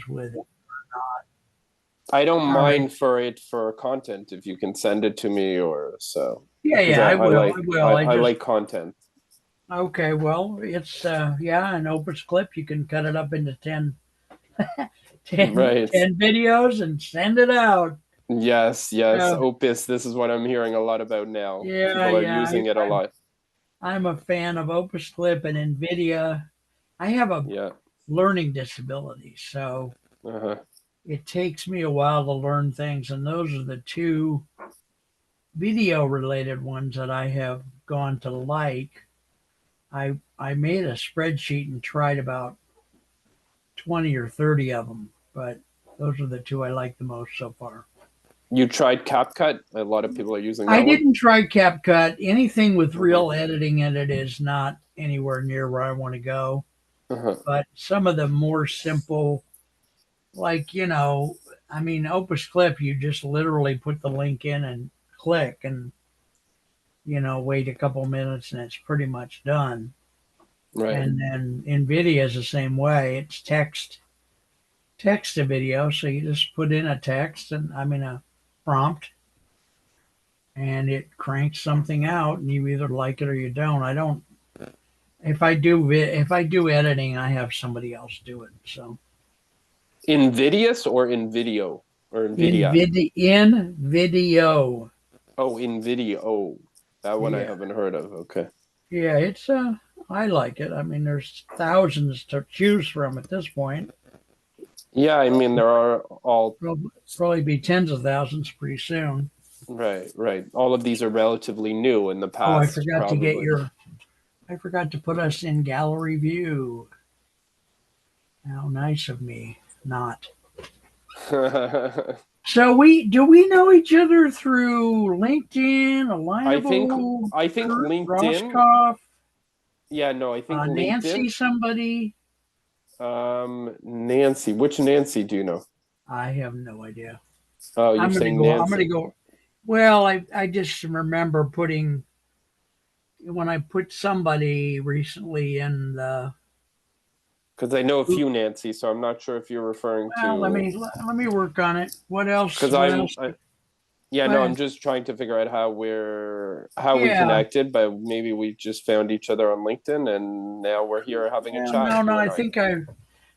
with it. I don't All right. mind for content if you can send it to me or so. Yeah, Because yeah, I I will. like I will. I I just like content. okay. Well, it's yeah, an Opus clip. You can cut it up into 10, Right. 10 videos and send it out. Yes, yes. So Opus, this is what I'm hearing a lot about now. yeah, People are yeah. using it a lot. I'm a fan of Opus Clip and NVIDIA. I have a Yeah. learning disability, so Uh-huh. it takes me a while to learn things, and those are the two video related ones that I have gone to like. I made a spreadsheet and tried about 20 or 30 of them, but those are the two I like the most so far. You tried CapCut? A lot of people are using I that one. didn't try CapCut. Anything with Uh-huh. real editing in it is not anywhere near where I want to go. Uh-huh. But some of the more simple, like, I mean, Opus Clip, you just literally put the link in and click and, wait a couple minutes and it's pretty much done. Right. And then NVIDIA is the same way. It's text to video. So you just put in a text and I mean a prompt and it cranks something out and you either like it or you don't. I don't if I do editing, I have somebody else do it. So Invidious or in video or Nvidia? in video. Oh, in video. Oh, that one I Yeah. haven't heard of. Okay. Yeah, it's I like it. I mean there's thousands to choose from at this point. Yeah, I mean there are all Probably be tens of thousands pretty soon. right, right. All of these are relatively new in the Oh, past, probably. I forgot to put us in gallery view. How nice of me. Not. So we know each other through LinkedIn, I think Alignable, I think Kurt LinkedIn. Roscoff, Yeah, no, I think Nancy LinkedIn. somebody. Nancy. Which Nancy do you know? I have no idea. Oh, you're saying I'm gonna Nancy. go. Well, I just remember putting when I put somebody recently in the. Because I know a few Nancy, so I'm not sure if you're referring Well, to. let me work on it. What else? Because What else? yeah, no, What? I'm just trying to figure out how we Yeah. connected, but maybe we just found each other on LinkedIn, and now we're here having a Well, chat, no, no. you and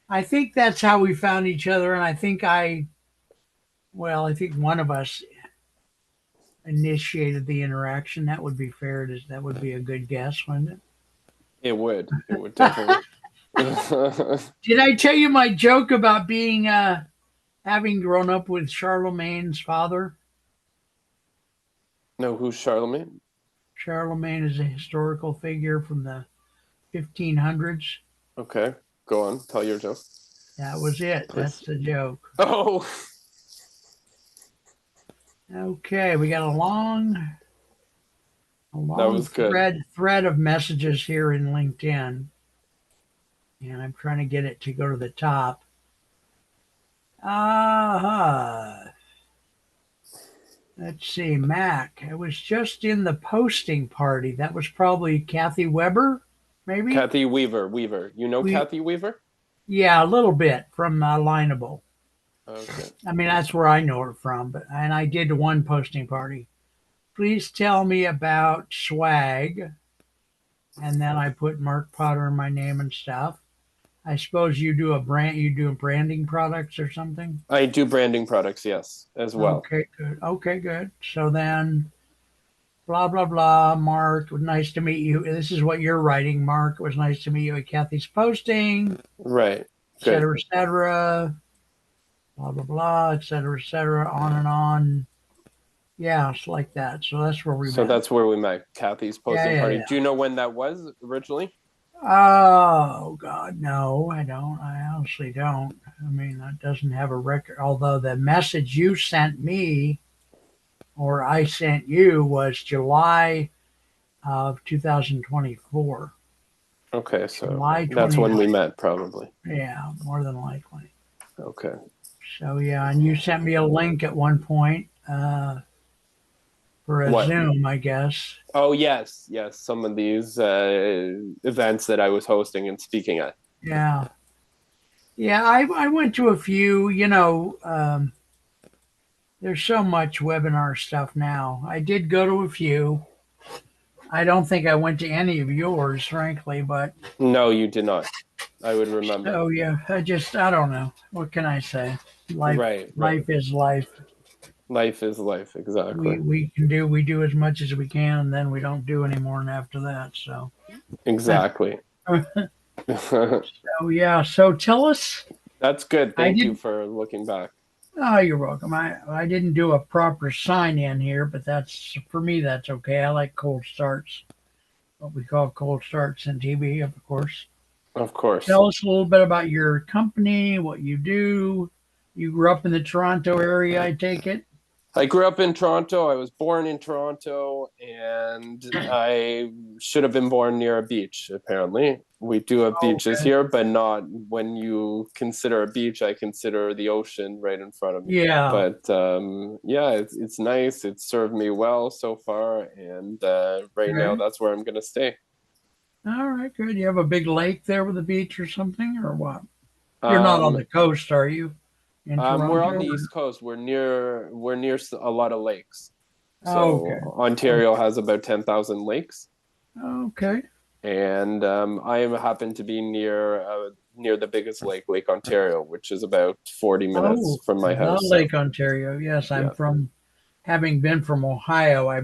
I. I think that's how we found each other, and I think one of us initiated the interaction. That would be fair. That would be a good guess, wouldn't it? It would definitely. Did I tell you my joke about being having grown up with Charlemagne's father? No, who's Charlemagne? Charlemagne is a historical figure from the 1500s. Okay, go on, tell your joke, That was it. please. That's the joke. Oh, Okay, we got a that long was good. thread of messages here in LinkedIn, and I'm trying to get it to go to the top. Uh, let's see, Mac. I was just in the posting party. That was probably Kathy Weber, maybe. Kathy Weaver, Weaver. You know We Kathy Weaver? Yeah, a little bit from Lineable. Okay. I mean, that's where I know her from. But and I did one posting party. Please tell me about swag, and then I put Mark Potter in my name and stuff. I suppose you do branding products or something. I do branding products, yes, as well. Okay, good. Okay, good. So then, blah blah blah. Mark, it was nice to meet you. This is what you're writing, Mark. It was nice to meet you at Kathy's posting, Right. et Good. cetera, et cetera. Blah blah blah, et cetera, on and on. Yeah, it's like that. So that's where we So met. that's where we met, Kathy's Yeah, posting yeah, party. yeah. Do you know when that was originally? Oh God, no, I don't. I honestly don't. I mean, that doesn't have a record. Although the message you sent me or I sent you was July of 2024. Okay, so July that's when 29th. we met, probably. Yeah, more than likely. Okay. So yeah, and you sent me a link at one point for a What? Zoom, I guess. Oh, yes, yes. Some of these events that I was hosting and speaking at. Yeah. Yeah, I went to a few. There's so much webinar stuff now. I did go to a few. I don't think I went to any of yours, frankly, but No, you did not. I would remember. oh yeah, I don't know. What can I say? Life Right, right. life is life. Life is life, exactly. We do as much as we can, and then we don't do any more after that. So Exactly. oh yeah. So tell us. That's good. I Thank you didn't. for looking back. Oh, you're welcome. I didn't do a proper sign in here, but that's for me. That's okay. I like cold starts. What we call cold starts in TV, of course. Of course. Tell us a little bit about your company, what you do. You grew up in the Toronto area, I take it. I grew up in Toronto. I was born in Toronto, and I should have been born near a beach, apparently. We do have beaches Okay. here, but not when you consider a beach, I consider the ocean right in front of me. Yeah. But yeah, it's nice. It's served me well so far, and right now Okay. that's where I'm gonna stay. All right. Good. You have a big lake there with a beach or something, or what? You're not on Um, the coast, are you? In we're on Toronto? the East Coast. We're near a lot of lakes. Oh, So okay. Ontario has about 10,000 lakes, Okay. and I happen to be near the biggest lake, Lake Ontario, which is about 40 Oh, minutes from my the house. So Lake Ontario. Yes, I'm yeah. from. Having been from Ohio, I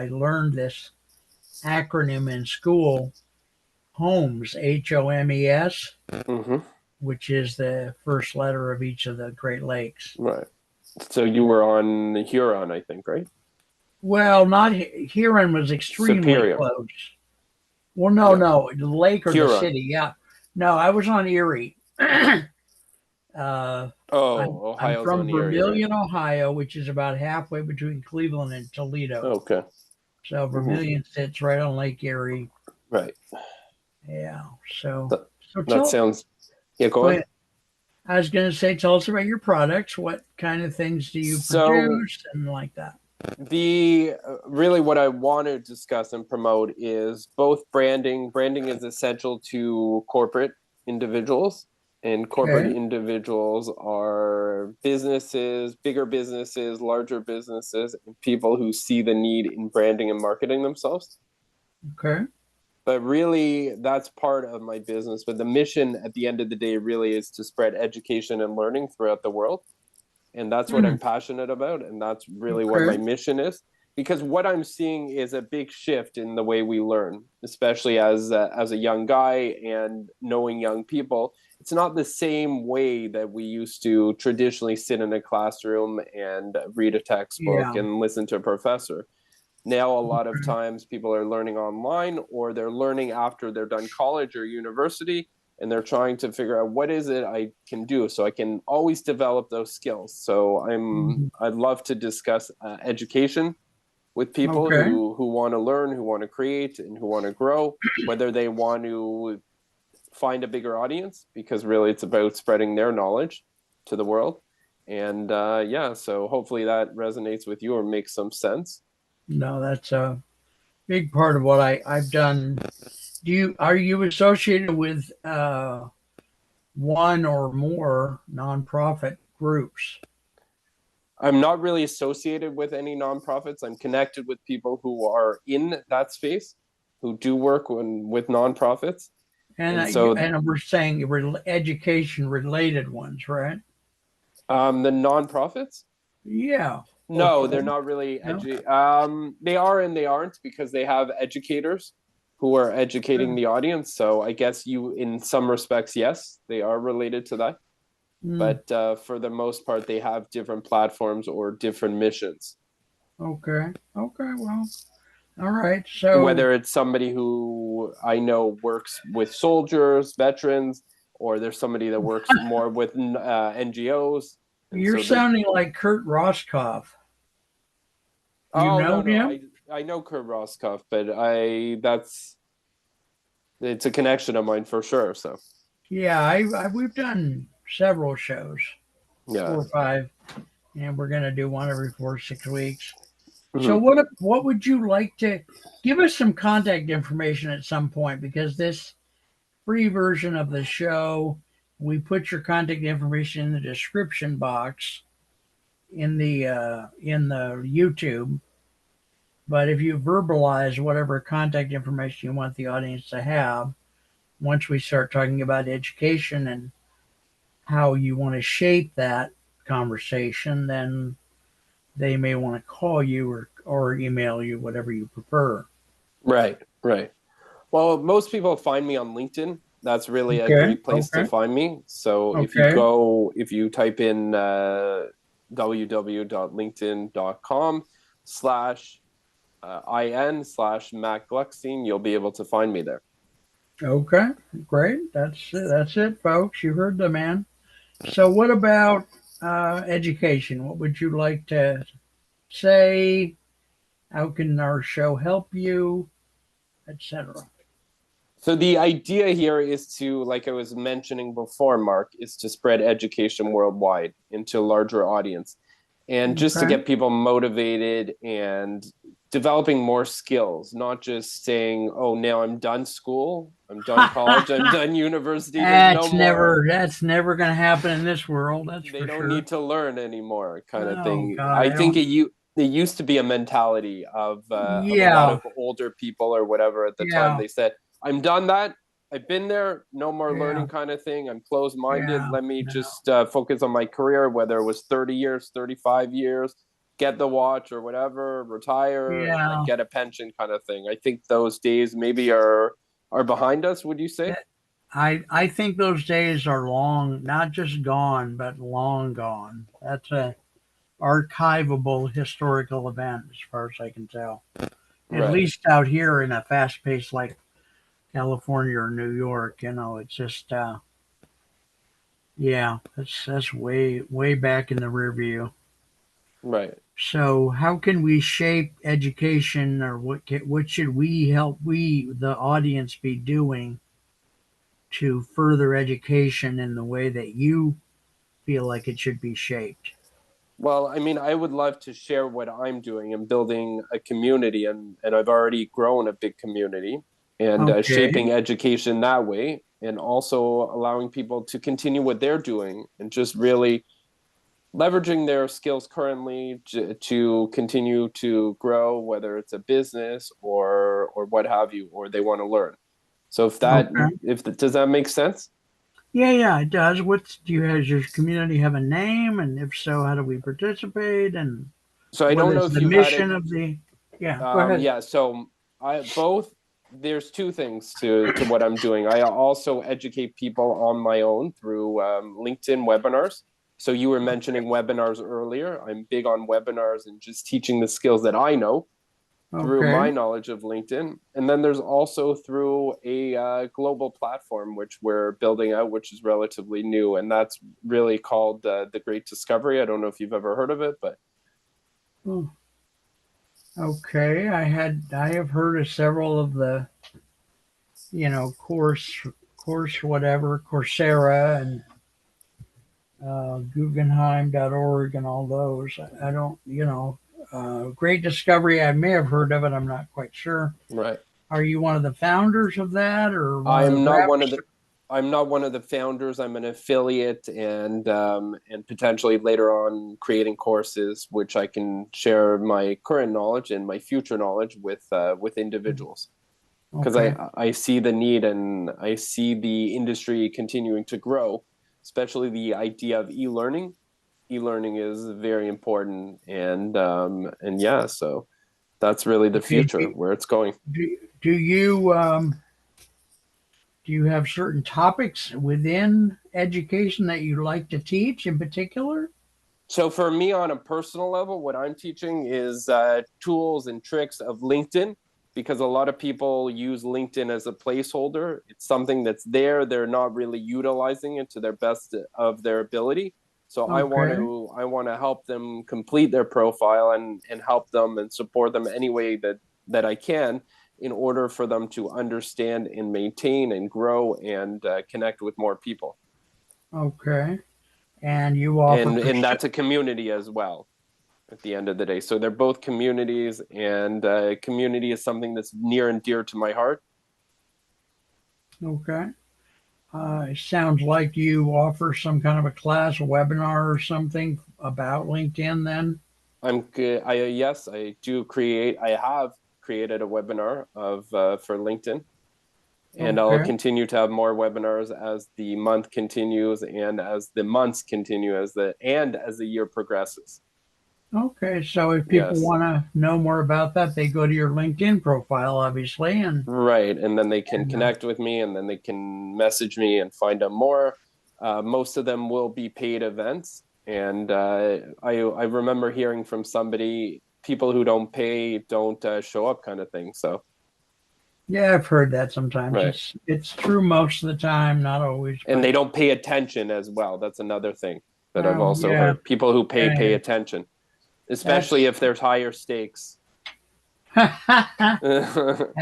learned this acronym in school, HOMES, HOMES, Hmm. which is the first letter of each of the Great Lakes. Right. So you were on Huron, I think, right? Well, not Huron was extremely Superior. close. Well, no, Yeah. no, the lake or the Huron. city. Yeah, no, I was on Erie. uh, I'm Oh, I'm Ohio's from on Erie, right? Vermilion, Ohio, which is about halfway between Cleveland and Toledo. Okay. So Hmm. Vermilion sits right on Lake Erie. Right. Yeah. So That, so that tell sounds. Yeah, go go on. ahead. I was going to say, tell us about your products. What kind of things do you So produce and like that? the really what I want to discuss and promote is both branding. Branding is essential to corporate individuals, and corporate Okay. individuals are businesses, bigger businesses, larger businesses, and people who see the need in branding and marketing themselves. Okay. But really, that's part of my business. But the mission at the end of the day really is to spread education and learning throughout the world, and that's what Hmm. I'm passionate about, and that's really what Okay. my mission is. Because what I'm seeing is a big shift in the way we learn, especially as a young guy and knowing young people. It's not the same way that we used to traditionally sit in a classroom and read a textbook Yeah. and listen to a professor. Now, a lot of Okay. times, people are learning online, or they're learning after they're done college or university, and they're trying to figure out what is it I can do so I can always develop those skills. So Mhm. I'd love to discuss education with people Okay. who want to learn, who want to create, and who want to grow, whether they want to find a bigger audience, because really it's about spreading their knowledge to the world. And yeah, so hopefully that resonates with you or makes some sense. No, that's a big part of what I've done. Are you associated with one or more nonprofit groups? I'm not really associated with any nonprofits. I'm connected with people who are in that space, who do work with nonprofits. And And so we're saying education related ones, right? the nonprofits, Yeah. Or no, they're for not really no. they are and they aren't, because they have educators who are educating the audience. So I guess you, in some respects, yes, they are related to that. Mm, But for the most part, they have different platforms or different missions. okay. Okay. Well. All right. So Whether it's somebody who I know works with soldiers, veterans, or there's somebody that works more with NGOs, and you're so they're. sounding like Kurt Roscoff. Do you Oh no, know no, him? I know Kurt Roscoff, but I that's it's a connection of mine for sure. So Yeah, we've done several shows, yeah. 4 or 5, and we're gonna do one every 4 or 6 weeks. So Mhm. what would you like to give us some contact information at some point, because this free version of the show we put your contact information in the description box in the YouTube. But if you verbalize whatever contact information you want the audience to have, once we start talking about education and how you want to shape that conversation, then they may want to call you or email you, whatever you prefer. Right, right. Well, most people find me on LinkedIn. That's really a Okay, great place to okay, find me. So okay, if you type in www.linkedin.com/in/Matt Gluckstein, you'll be able to find me there. okay. Great. That's it, folks. You heard the man. So, what about education? What would you like to say? How can our show help you, etc.? So the idea here is to, like I was mentioning before, Mark, is to spread education worldwide into a larger audience and just to Okay. get people motivated and developing more skills, not just saying, oh, now I'm done school, I'm done college, I'm done university. There's no more, That's never going to happen in this world. That's they for don't sure. need to learn anymore kind of Oh thing. God, I I think don't. it used to be a mentality of a lot Yeah, of older people or whatever at the time. yeah, They said, "I'm done that. I've been there. No more yeah, learning," kind of thing. I'm closed minded. yeah. Let me No, just focus on my career, whether it was 30 years, 35 years, get the watch or whatever, retire and then yeah. get a pension kind of thing. I think those days maybe are behind us. Would you say? I think those days are long, not just gone, but long gone. That's a archivable historical event, as far as I can tell. At Right. least out here in a fast pace like California or New York, it's just yeah, that's way back in the rear view. Right. So how can we shape education, or what should we help we the audience be doing to further education in the way that you feel like it should be shaped? Well, I mean, I would love to share what I'm doing and building a community, and I've already grown a big community and Okay. shaping education that way, and also allowing people to continue what they're doing and just really leveraging their skills currently to continue to grow, whether it's a business or what have you, or they want to learn. So Okay. if does that make sense? Yeah, yeah, it does. Does your community have a name? And if so, how do we participate? And So I what don't know is if the you've had it. mission of the, yeah, go ahead. Yeah, so I both there's two things to what I'm doing. I also educate people on my own through LinkedIn webinars. So you were mentioning webinars earlier. I'm big on webinars and just teaching the skills that I know through Okay. my knowledge of LinkedIn. And then there's also through a global platform which we're building out, which is relatively new, and that's really called the Great Discovery. I don't know if you've ever heard of it, but Oh, okay. I have heard of several of the, course, whatever, Coursera and Guggenheim.org and all those. I don't, Great Discovery, I may have heard of it. I'm not quite sure. right. Are you one of the founders of that or one of the I'm not one of reps? the I'm not one of the founders. I'm an affiliate and potentially later on creating courses which I can share my current knowledge and my future knowledge with individuals because Okay. I see the need and I see the industry continuing to grow, especially the idea of e-learning. E-learning is very important and yeah, so that's really the Okay. future where it's going. Do you do you have certain topics within education that you like to teach in particular? So for me, on a personal level, what I'm teaching is tools and tricks of LinkedIn because a lot of people use LinkedIn as a placeholder. It's something that's there; they're not really utilizing it to their best of their ability. So Okay. I want to help them complete their profile and help them and support them any way that I can in order for them to understand and maintain and grow and connect with more people. Okay. And you offer And that's a community as well at the end of the day. So they're both communities, and community is something that's near and dear to my heart. okay. It sounds like you offer some kind of a class, a webinar or something about LinkedIn then. I'm good. Yes, I do create. I have created a webinar of for LinkedIn, and I'll Okay. continue to have more webinars as the month continues and as the months continue as the year progresses. Okay. So if people Yes. want to know more about that, they go to your LinkedIn profile, obviously, Right. And then they can and connect with me and then they can message me and find out more. Most of them will be paid events. And I remember hearing from somebody, people who don't pay don't show up kind of thing. So, yeah, I've heard that sometimes. right. It's true most of the time, not always, And but they don't pay attention as well. That's another thing that I've well, also yeah, heard. People who pay yeah, attention, especially that's if there's higher stakes.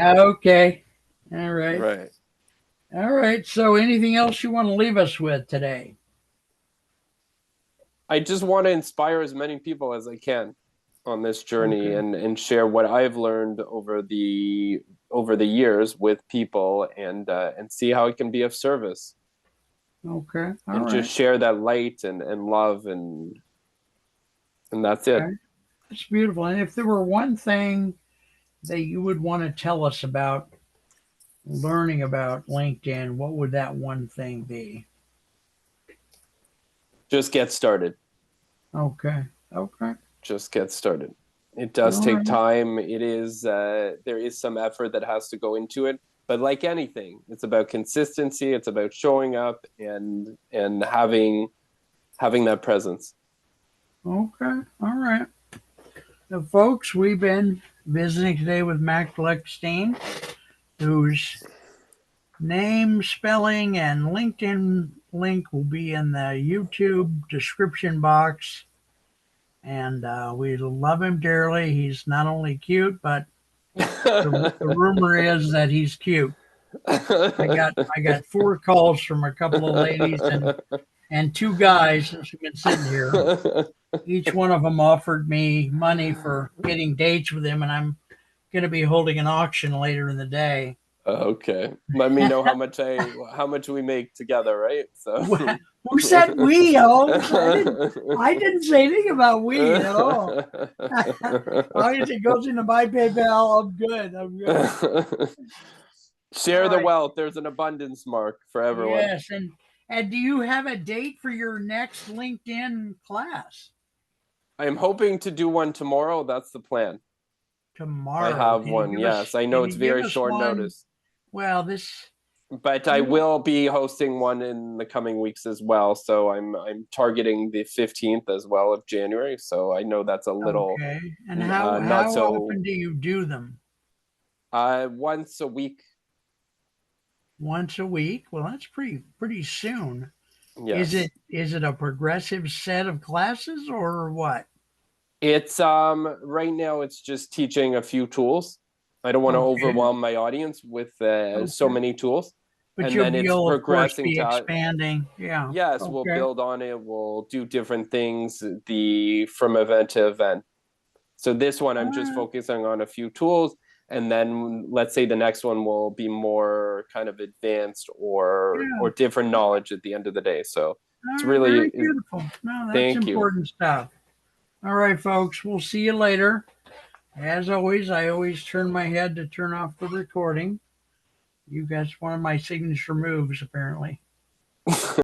okay. All right. Right. All right. So anything else you want to leave us with today? I just want to inspire as many people as I can on this journey Okay. and share what I've learned over the years with people and see how it can be of service Okay. All and just right. share that light and love and that's it. Okay. That's beautiful. And if there were one thing that you would want to tell us about learning about LinkedIn, what would that one thing be? Just get started. Okay. Okay. Just get started. It All does take right. time. It is there is some effort that has to go into it, but like anything, it's about consistency. It's about showing up and having that presence. Okay. All right. So, folks, we've been visiting today with Mac Gluckstein, whose name, spelling, and LinkedIn link will be in the YouTube description box. And we love him dearly. He's not only cute, but the rumor is that he's cute. I got 4 calls from a couple of ladies and 2 guys since we've been sitting here. Each one of them offered me money for getting dates with him, and I'm going to be holding an auction later in the day. Okay. Let me know how much we make together, right? So Who said we, Holmes? I didn't say anything about we at all. As long as it goes into my PayPal, I'm good. I'm good. All Share the right. wealth. There's an abundance mark for everyone. Yes, and do you have a date for your next LinkedIn class? I'm hoping to do one tomorrow. That's the plan. I Tomorrow. have Can you one. give us Yes, I know can it's you give very us short one? notice, Well, this but I you know, will be hosting one in the coming weeks as well. So I'm targeting the 15th as well of January. So I know that's a little okay. And how not how so often do you do them? once a week. Once a week? Well, that's pretty soon. Is Yes. it a progressive set of classes or what? It's right now it's just teaching a few tools. I don't want to Okay. overwhelm my audience with so Okay. many tools. But And then it's you'll of course progressing be to expanding. Yeah. yes, we'll Okay. build on it. We'll do different things the from event to event. So this one All I'm just right. focusing on a few tools and then let's say the next one will be more kind of advanced Yeah. or different knowledge at the end of the day. So it's All right. really Very beautiful. No, that's thank you. important stuff. All right, folks. We'll see you later. As always, I always turn my head to turn off the recording. You guys, one of my signature moves, apparently.